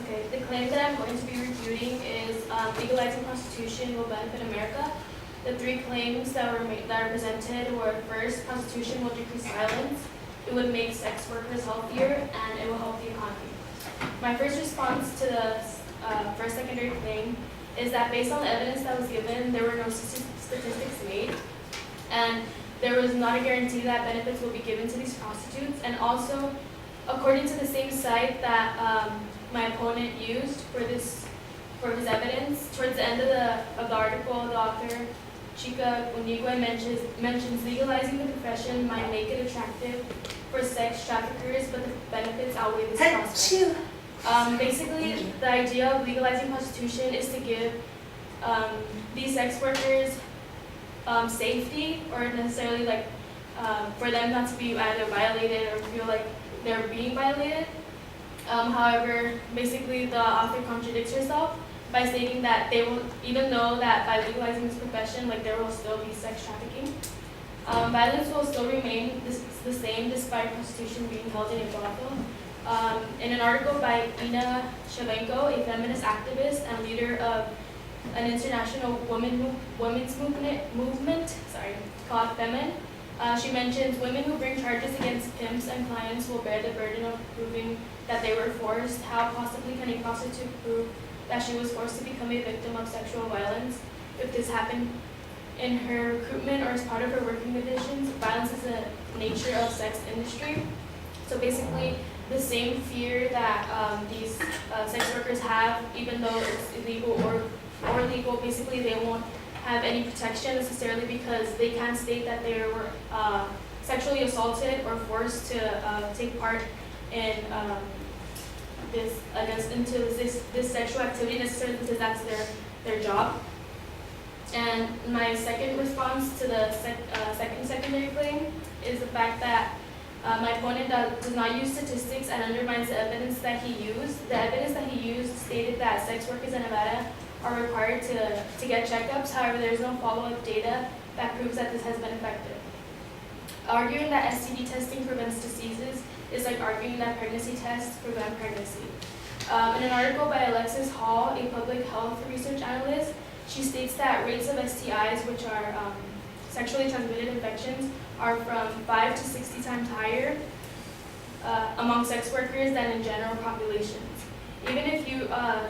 Okay, the claim that I'm going to be refuting is legalizing prostitution will benefit America. The three claims that are presented were: first, prostitution will decrease violence, it would make sex workers healthier, and it will help the economy. My first response to the first secondary claim is that based on the evidence that was given, there were no statistics made, and there was not a guarantee that benefits will be given to these prostitutes. And also, according to the same site that my opponent used for his evidence, towards the end of the article, the author Chica Unigwe mentions legalizing the profession might make it attractive for sex traffickers, but the benefits outweigh this prospect. Basically, the idea of legalizing prostitution is to give these sex workers safety, or necessarily for them not to be either violated or feel like they're being violated. However, basically the author contradicts herself by stating that they will, even though that by legalizing this profession, there will still be sex trafficking. Violence will still remain the same despite prostitution being held in a brothel. In an article by Ina Shevchenko, a feminist activist and leader of an international women's movement called Femin, she mentions women who bring charges against pimps and clients will bear the burden of proving that they were forced. How possibly can a prostitute prove that she was forced to become a victim of sexual violence if this happened in her recruitment or as part of her working conditions? Violence is the nature of sex industry. So basically, the same fear that these sex workers have, even though it's illegal or legal, basically they won't have any protection necessarily because they can't state that they were sexually assaulted or forced to take part in this sexual activity necessarily because that's their job. And my second response to the second secondary claim is the fact that my opponent does not use statistics and undermines the evidence that he used. The evidence that he used stated that sex workers in Nevada are required to get checkups. However, there is no follow-up data that proves that this has been effective. Arguing that STD testing prevents diseases is like arguing that pregnancy tests prevent pregnancy. In an article by Alexis Hall, a public health research analyst, she states that rates of STIs, which are sexually transmitted infections, are from 5 to 60 times higher among sex workers than in general populations. Even if you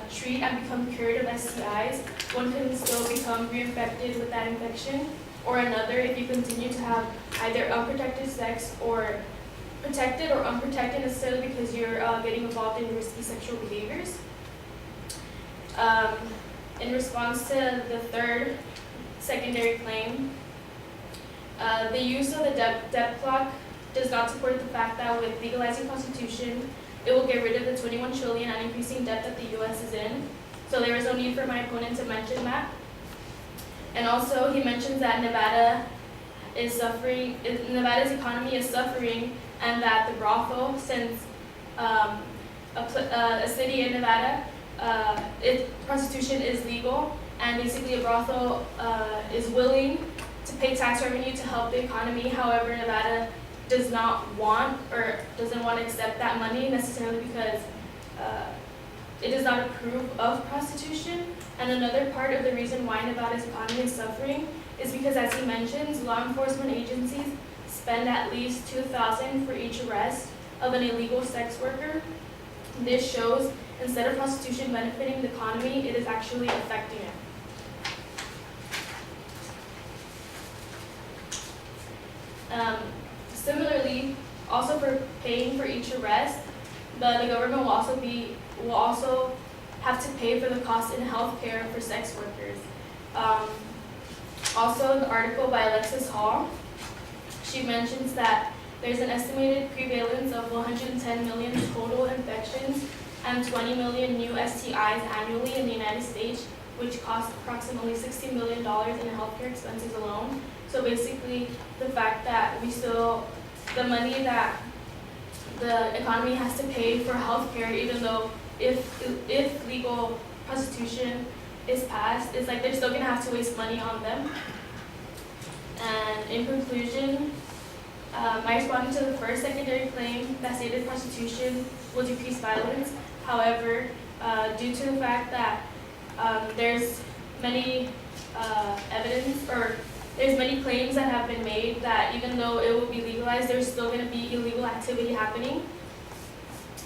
treat and become cured of STIs, one can still become reinfected with that infection or another if you continue to have either unprotected sex, or protected or unprotected necessarily because you're getting involved in risky sexual behaviors. In response to the third secondary claim, the use of the debt clock does not support the fact that with legalizing prostitution, it will get rid of the $21 trillion and increasing debt that the U.S. is in. So there is no need for my opponent to mention that. And also, he mentions that Nevada is suffering. Nevada's economy is suffering, and that the brothel, since a city in Nevada, prostitution is legal, and basically a brothel is willing to pay tax revenue to help the economy. However, Nevada does not want or doesn't want to accept that money necessarily because it does not approve of prostitution. And another part of the reason why Nevada's economy is suffering is because, as he mentions, law enforcement agencies spend at least $2,000 for each arrest of an illegal sex worker. This shows instead of prostitution benefiting the economy, it is actually affecting it. Similarly, also for paying for each arrest, the government will also have to pay for the cost in health care for sex workers. Also, in the article by Alexis Hall, she mentions that there's an estimated prevalence of 110 million total infections and 20 million new STIs annually in the United States, which costs approximately $60 million in healthcare expenses alone. So basically, the fact that the money that the economy has to pay for healthcare, even though if legal prostitution is passed, it's like they're still gonna have to waste money on them. And in conclusion, my response to the first secondary claim that stated prostitution will decrease violence. However, due to the fact that there's many evidence, or there's many claims that have been made that even though it will be legalized, there's still going to be illegal activity happening.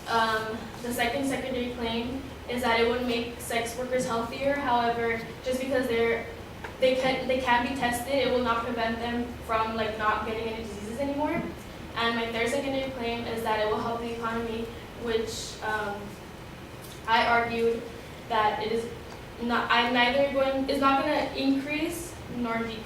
The second secondary claim is that it would make sex workers healthier. However, just because they can be tested, it will not prevent them from not getting any diseases anymore. And my third secondary claim is that it will help the economy, which I argued that it is not. It's not going to increase nor decrease.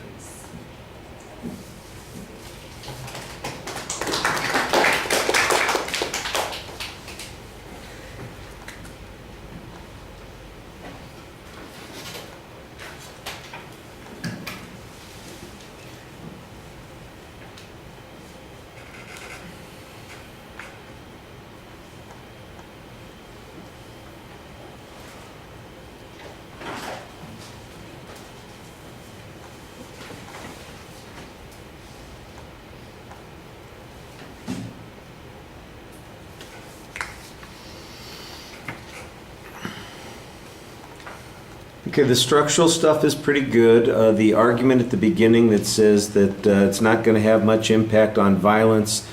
Okay, the structural stuff is pretty good. The argument at the beginning that says that it's not going to have much impact on violence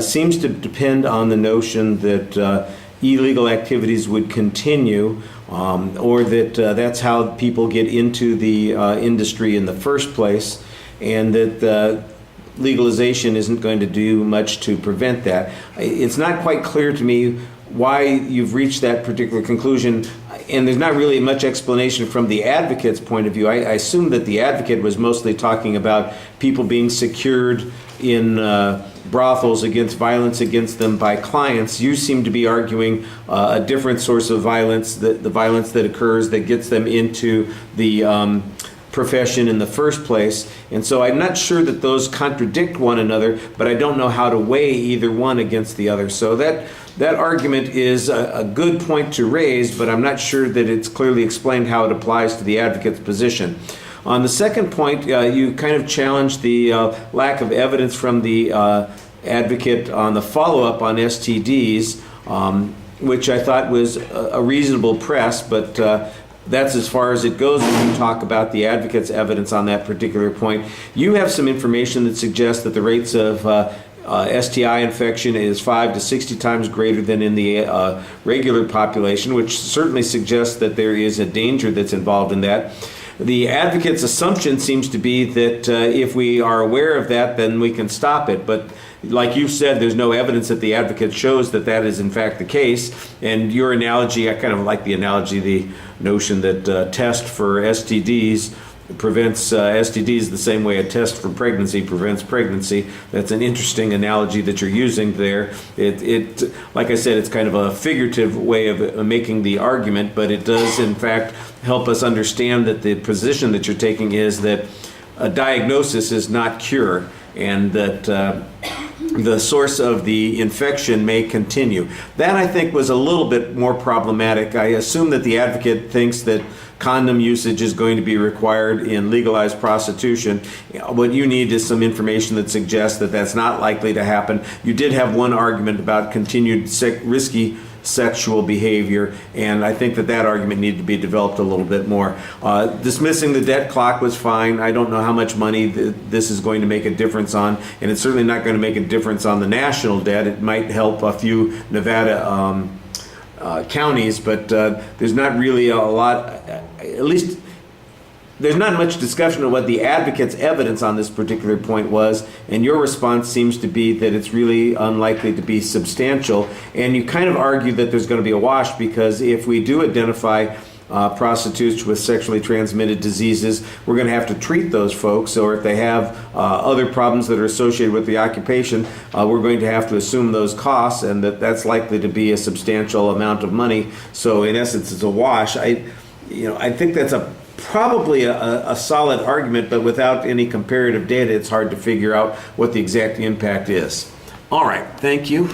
seems to depend on the notion that illegal activities would continue, or that that's how people get into the industry in the first place, and that legalization isn't going to do much to prevent that. It's not quite clear to me why you've reached that particular conclusion, and there's not really much explanation from the advocate's point of view. I assume that the advocate was mostly talking about people being secured in brothels against violence against them by clients. You seem to be arguing a different source of violence, the violence that occurs that gets them into the profession in the first place. And so I'm not sure that those contradict one another, but I don't know how to weigh either one against the other. So that argument is a good point to raise, but I'm not sure that it's clearly explained how it applies to the advocate's position. On the second point, you kind of challenged the lack of evidence from the advocate on the follow-up on STDs, which I thought was a reasonable press, but that's as far as it goes when you talk about the advocate's evidence on that particular point. You have some information that suggests that the rates of STI infection is 5 to 60 times greater than in the regular population, which certainly suggests that there is a danger that's involved in that. The advocate's assumption seems to be that if we are aware of that, then we can stop it. But like you said, there's no evidence that the advocate shows that that is in fact the case. And your analogy, I kind of like the analogy, the notion that test for STDs prevents STDs the same way a test for pregnancy prevents pregnancy. That's an interesting analogy that you're using there. It like I said, it's kind of a figurative way of making the argument, but it does in fact help us understand that the position that you're taking is that a diagnosis is not cure, and that the source of the infection may continue. That, I think, was a little bit more problematic. I assume that the advocate thinks that condom usage is going to be required in legalized prostitution. What you need is some information that suggests that that's not likely to happen. You did have one argument about continued risky sexual behavior, and I think that argument needed to be developed a little bit more. Dismissing the debt clock was fine. I don't know how much money this is going to make a difference on, and it's certainly not going to make a difference on the national debt. It might help a few Nevada counties, but there's not really a lot, at least there's not much discussion of what the advocate's evidence on this particular point was, and your response seems to be that it's really unlikely to be substantial. And you kind of argue that there's going to be a wash, because if we do identify prostitutes with sexually transmitted diseases, we're going to have to treat those folks. Or if they have other problems that are associated with the occupation, we're going to have to assume those costs, and that's likely to be a substantial amount of money. So in essence, it's a wash. I think that's probably a solid argument, but without any comparative data, it's hard to figure out what the exact impact is. All right, thank you.